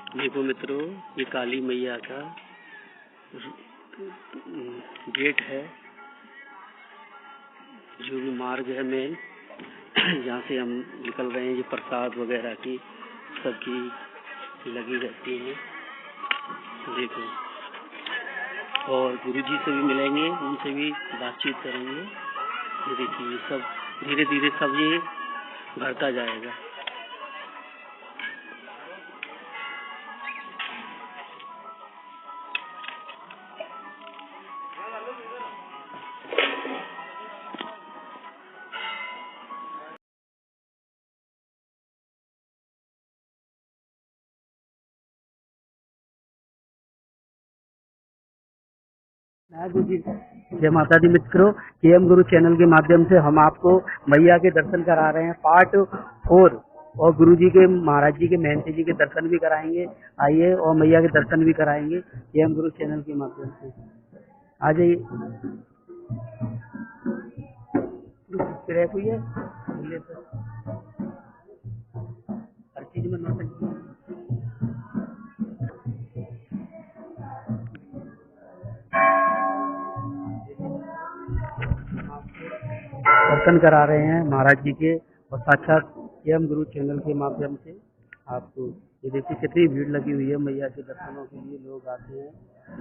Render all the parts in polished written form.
देखो मित्रों, ये काली मैया का गेट है, जो भी मार्ग है मेन, जहाँ से हम निकल रहे हैं। ये प्रसाद वगैरह की सबकी लगी रहती है। देखो, और गुरुजी से भी मिलेंगे, उनसे भी बातचीत करेंगे। ये देखिए, सब धीरे धीरे सब ये भरता जाएगा। जी, जय माता दी मित्रों, केएम गुरु चैनल के माध्यम से हम आपको मैया के दर्शन करा रहे हैं पार्ट 4, और गुरु जी के महाराज जी के महंत जी के दर्शन भी कराएंगे। आइए, और मैया के दर्शन भी कराएंगे केएम गुरु चैनल के माध्यम से। आ जाइए। हुई है हर चीज में नौटंकी। दर्शन करा रहे हैं महाराज जी के, और साक्षात केएम गुरु चैनल के माध्यम से आपको। ये देखिए कितनी भीड़ लगी हुई है मैया के दर्शनों के लिए। लोग आते हैं,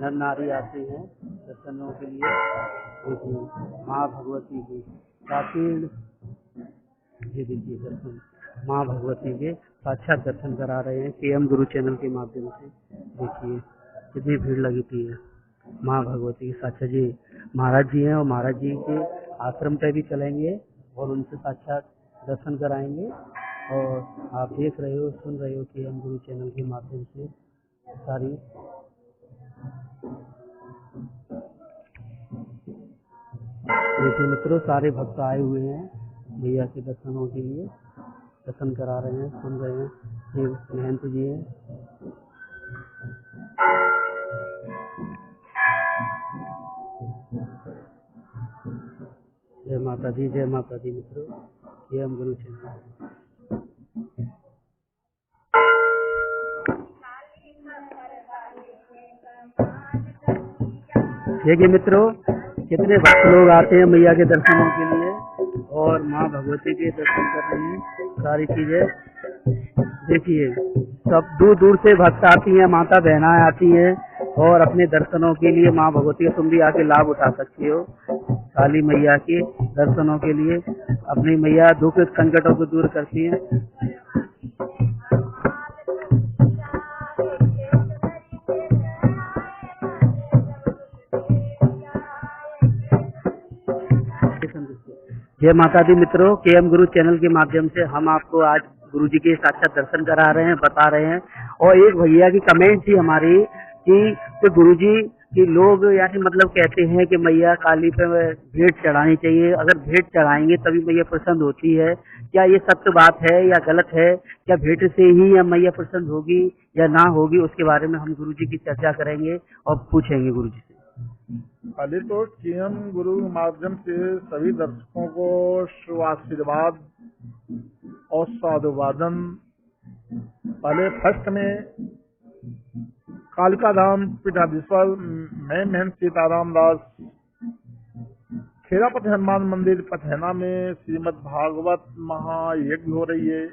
नर नारी आते हैं दर्शनों के लिए। देखिए माँ भगवती की प्राचीन, ये देखिए दर्शन माँ भगवती के साक्षात दर्शन करा रहे हैं केएम गुरु चैनल के माध्यम से। देखिए कितनी भीड़ लगी थी है। माँ भगवती के साक्षात जी महाराज जी हैं, और महाराज जी के आश्रम पे भी चलेंगे और उनसे साक्षात दर्शन कराएंगे। और आप देख रहे हो, सुन रहे हो केएम गुरु चैनल के माध्यम से सारी। देखिए मित्रों, सारे भक्त आए हुए हैं मैया के दर्शनों के लिए, दर्शन करा रहे हैं, सुन रहे हैं। ये महंत जी हैं। जय माता दी, जय माता दी मित्रों, केएम गुरु चैनल। देखिए मित्रों, कितने भक्त लोग आते हैं मैया के दर्शनों के लिए, और माँ भगवती के दर्शन कर रहे हैं। सारी चीजें देखिए, सब दूर दूर से भक्त आती हैं, माता बहनाएं आती हैं, और अपने दर्शनों के लिए माँ भगवती का तुम भी आके लाभ उठा सकते हो। काली मैया के दर्शनों के लिए अपनी मैया दुख संकटों को दूर करती हैं। जय माता दी मित्रों, केएम गुरु चैनल के माध्यम से हम आपको आज गुरु जी के साक्षात दर्शन करा रहे हैं, बता रहे हैं। और एक भैया की कमेंट थी हमारी कि गुरु जी कि लोग यानी मतलब कहते हैं कि मैया काली पे भेंट चढ़ानी चाहिए, अगर भेंट चढ़ाएंगे तभी मैया प्रसन्न होती है। क्या ये सत्य बात है या गलत है? क्या भेंट से ही या मैया प्रसन्न होगी या ना होगी? उसके बारे में हम गुरु जी की चर्चा करेंगे और पूछेंगे गुरु जी से। पहले तो केएम गुरु के माध्यम से सभी दर्शकों को शुभ आशीर्वाद और साधुवादन। पहले फर्स्ट में कालिका धाम पीठाधीश्वर मैं महंत सीताराम दास खेरापति हनुमान मंदिर पथैना में श्रीमद् भागवत महायज्ञ हो रही है।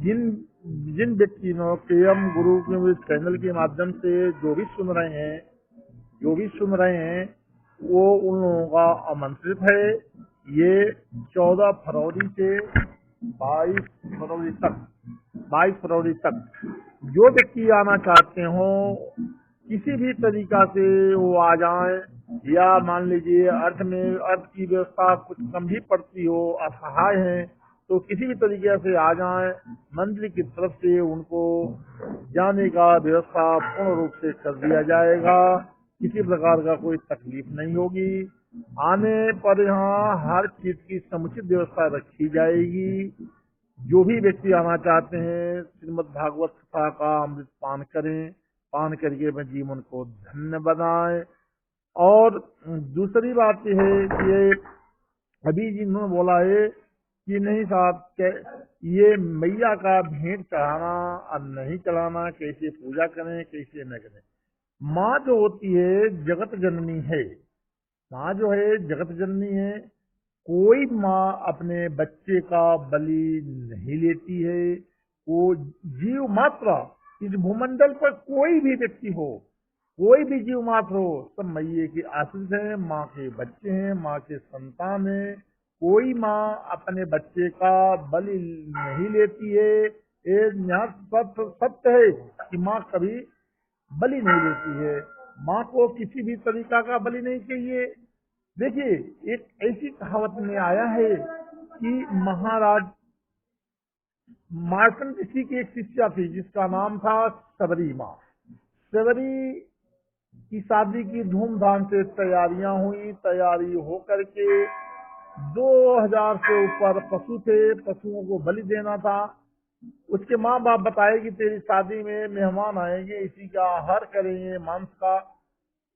जिन व्यक्तियों केएम गुरु के चैनल के माध्यम से जो भी सुन रहे हैं वो उन लोगों का आमंत्रित है। ये 14 फरवरी से 22 फरवरी तक जो व्यक्ति आना चाहते हो किसी भी तरीका से वो आ जाएं, या मान लीजिए अर्थ की व्यवस्था कुछ कम भी पड़ती हो, असहाय है, तो किसी भी तरीके से आ जाएं। मंदिर की तरफ से उनको जाने का व्यवस्था पूर्ण रूप से कर दिया जाएगा। किसी प्रकार का कोई तकलीफ नहीं होगी। आने पर यहाँ हर चीज की समुचित व्यवस्था रखी जाएगी। जो भी व्यक्ति आना चाहते हैं श्रीमद् भागवत कथा का अमृत पान करें, पान करके अपने जीवन को धन्य बनाएं। और दूसरी बात यह है कि अभी जिन्होंने बोला है कि नहीं साहब ये मैया का भेंट चढ़ाना और नहीं चढ़ाना, कैसे पूजा करें कैसे न करें। माँ जो होती है जगत जननी है, माँ जो है जगत जननी है। कोई माँ अपने बच्चे का बलि नहीं लेती है। वो जीव मात्र इस भूमंडल पर कोई भी व्यक्ति हो, कोई भी जीव मात्र हो, सब मैये के आश्रित है, माँ के बच्चे हैं, माँ के संतान है। कोई माँ अपने बच्चे का बलि नहीं लेती है। ये यहाँ सत्य है कि माँ कभी बलि नहीं लेती है। माँ को किसी भी तरीका का बलि नहीं चाहिए। देखिए, एक ऐसी कहावत में आया है कि महाराज मार्कंड ऋषि की एक शिष्या थी जिसका नाम था सबरी माँ। सबरी की शादी की धूमधाम से तैयारियां हुई। तैयारी होकर के 2000 से ऊपर पशु थे, पशुओं को बलि देना था। उसके माँ बाप बताए कि तेरी शादी में मेहमान आएंगे, इसी का आहार करेंगे मांस का,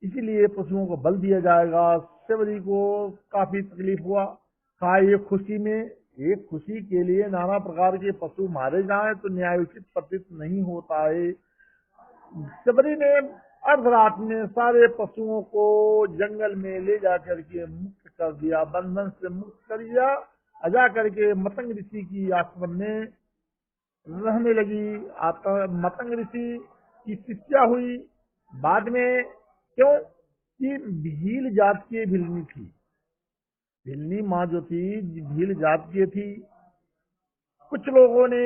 इसीलिए पशुओं को बल दिया जाएगा। सबरी को काफी तकलीफ हुआ। कहा ये खुशी में, एक खुशी के लिए नाना प्रकार के पशु मारे जाएं तो न्यायोचित प्रतीत नहीं होता है। सबरी ने अर्धरात में सारे पशुओं को जंगल में ले जा करके मुक्त कर दिया, बंधन से मुक्त कर दिया। जा करके मतंग ऋषि की आश्रम में रहने लगी। मतंग ऋषि की शिष्या हुई। बाद में क्यों कि भील जात की भिलनी थी। भिलनी माँ जो थी भील जात की थी। कुछ लोगों ने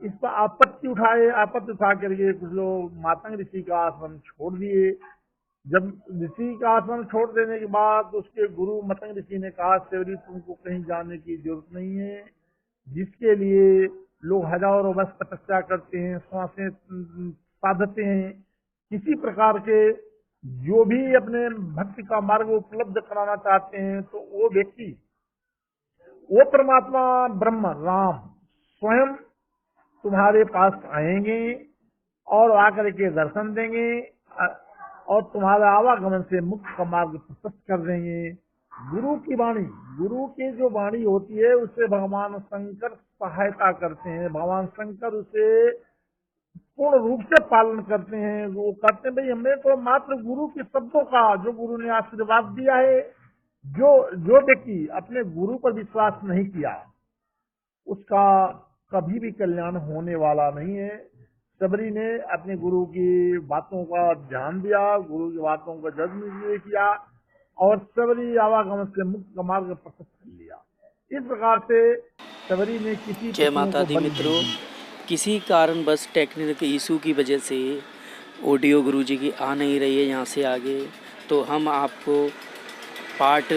इस पर आपत्ति उठा करके कुछ लोग मातंग ऋषि का आश्रम छोड़ दिए। जब ऋषि का आश्रम छोड़ देने के बाद उसके गुरु मतंग ऋषि ने कहा, सेवरी तुमको कहीं जाने की जरूरत नहीं है, जिसके लिए लोग हजारों वर्ष तपस्या करते हैं, श्वासें साधते हैं, किसी प्रकार के जो भी अपने भक्ति का मार्ग उपलब्ध कराना चाहते हैं, तो वो व्यक्ति, वो परमात्मा ब्रह्म राम स्वयं तुम्हारे पास आएंगे और आकर के दर्शन देंगे और तुम्हारे आवागमन से मुक्त का मार्ग प्रशस्त कर देंगे। गुरु की वाणी, गुरु की जो वाणी होती है उससे भगवान शंकर सहायता करते हैं। भगवान शंकर उसे पूर्ण रूप से पालन करते हैं। वो कहते हैं भाई हमने तो मात्र गुरु के शब्दों का, जो गुरु ने आशीर्वाद दिया है, जो व्यक्ति अपने गुरु पर विश्वास नहीं किया उसका कभी भी कल्याण होने वाला नहीं है। सबरी ने अपने गुरु की बातों का ध्यान दिया, गुरु की बातों का जज्ब किया और सबरी आवागमन से मुक्त का मार्ग प्रशस्त कर लिया। इस प्रकार से सबरी ने किसी जय माता दी मित्रों, किसी कारण बस टेक्निकल इशू की वजह से ऑडियो गुरुजी की आ नहीं रही है यहाँ से आगे, तो हम आपको पार्ट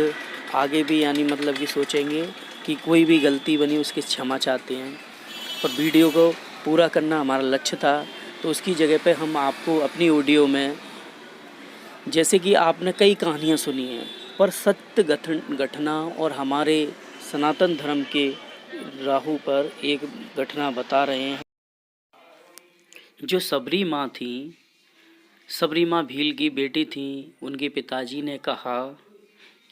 आगे भी यानी मतलब कि सोचेंगे कि कोई भी गलती बनी उसकी क्षमा चाहते हैं। पर वीडियो को पूरा करना हमारा लक्ष्य था, तो उसकी जगह पे हम आपको अपनी ऑडियो में, जैसे कि आपने कई कहानियाँ सुनी हैं, पर सत्य घटना और हमारे सनातन धर्म के राहु पर एक घटना बता रहे हैं। जो सबरी माँ थी, सबरी माँ भील की बेटी थी। उनके पिताजी ने कहा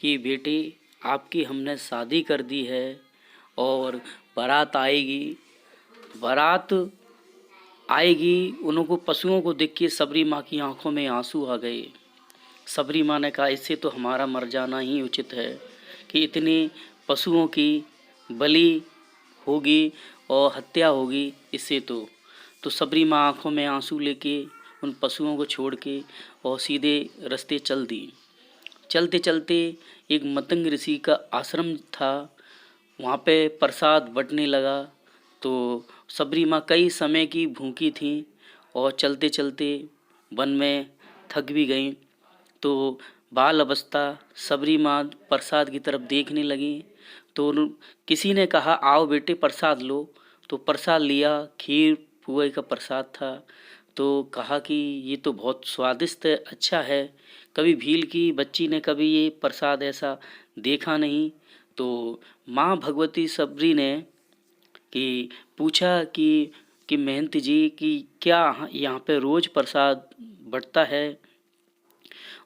कि बेटी आपकी हमने शादी कर दी है और बारात आएगी, बारात आएगी। उनको पशुओं को देख के सबरी माँ की आंखों में आंसू आ गए। सबरी माँ ने कहा इससे तो हमारा मर जाना ही उचित है कि इतने पशुओं की बलि होगी और हत्या होगी इससे तो सबरी माँ आंखों में आंसू लेके उन पशुओं को छोड़ के और सीधे रास्ते चल दी। चलते चलते एक मतंग ऋषि का आश्रम था, वहाँ पे प्रसाद बंटने लगा। तो सबरी माँ कई समय की भूखी थी और चलते चलते वन में थक भी गई। तो बाल अवस्था सबरी माँ प्रसाद की तरफ देखने लगी। तो किसी ने कहा आओ बेटे प्रसाद लो। तो प्रसाद लिया, खीर पुए का प्रसाद था। तो कहा कि ये तो बहुत स्वादिष्ट है, अच्छा है। कभी भील की बच्ची ने कभी ये प्रसाद ऐसा देखा नहीं। तो माँ भगवती सबरी ने कि पूछा कि महंत जी कि क्या यहाँ पे रोज़ प्रसाद बंटता है।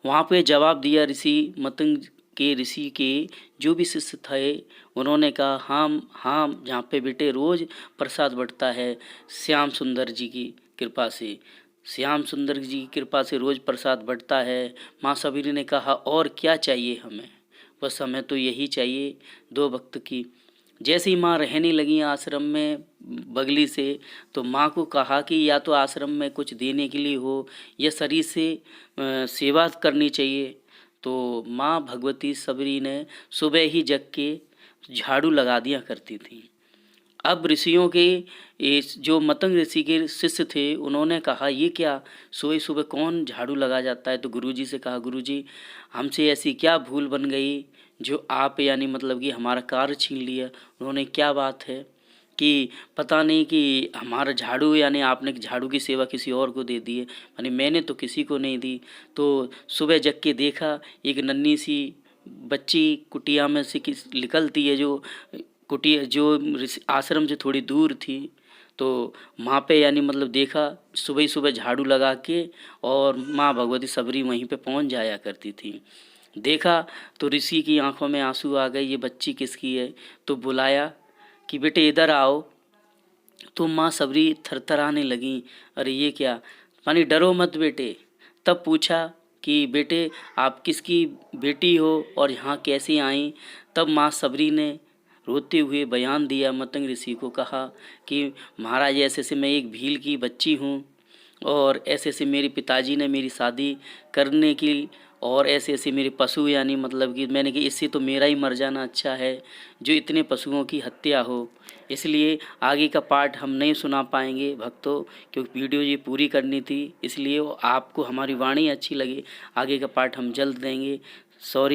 वहाँ पे जवाब दिया ऋषि मतंग के ऋषि के जो भी शिष्य थे उन्होंने कहा हाँ जहाँ पे बेटे रोज़ प्रसाद बढ़ता है श्याम सुंदर जी की कृपा से, श्याम सुंदर जी की कृपा से रोज़ प्रसाद बढ़ता है। माँ सबरी ने कहा और क्या चाहिए हमें, बस हमें तो यही चाहिए दो वक्त की। जैसे ही माँ रहने लगी आश्रम में बगली से, तो माँ को कहा कि या तो आश्रम में कुछ देने के लिए हो या शरीर से सेवा करनी चाहिए। तो माँ भगवती सबरी ने सुबह ही जग के झाड़ू लगा दिया करती थी। अब ऋषियों के जो मतंग ऋषि के शिष्य थे उन्होंने कहा ये क्या सुबह सुबह कौन झाड़ू लगा जाता है। तो गुरुजी से कहा गुरुजी हमसे ऐसी क्या भूल बन गई जो आप यानी मतलब कि हमारा कार्य छीन लिया। उन्होंने क्या बात है कि पता नहीं कि हमारा झाड़ू यानी आपने झाड़ू की सेवा किसी और को दे दी है, यानी मैंने तो किसी को नहीं दी। तो सुबह जग के देखा एक नन्ही सी बच्ची कुटिया में से निकलती है, जो कुटिया जो आश्रम से थोड़ी दूर थी। तो वहाँ पे यानी मतलब देखा सुबह ही सुबह झाड़ू लगा के और माँ भगवती सबरी वहीं पे पहुँच जाया करती थी। देखा तो ऋषि की आंखों में आंसू आ गए, ये बच्ची किसकी है। तो बुलाया कि बेटे इधर आओ। तो माँ सबरी थरथराने लगी, अरे ये क्या, मानी डरो मत बेटे। तब पूछा कि बेटे आप किसकी बेटी हो और यहाँ कैसे आई। तब माँ सबरी ने रोते हुए बयान दिया, मतंग ऋषि को कहा कि महाराज ऐसे से मैं एक भील की बच्ची हूँ और ऐसे ऐसे मेरे पिताजी ने मेरी शादी करने की और ऐसे ऐसे मेरे पशु यानी मतलब कि मैंने कि इससे तो मेरा ही मर जाना अच्छा है जो इतने पशुओं की हत्या हो। इसलिए आगे का पार्ट हम नहीं सुना पाएंगे भक्तों, क्योंकि वीडियो ये पूरी करनी थी। इसलिए आपको हमारी वाणी अच्छी लगे आगे का पार्ट हम जल्द देंगे। सॉरी।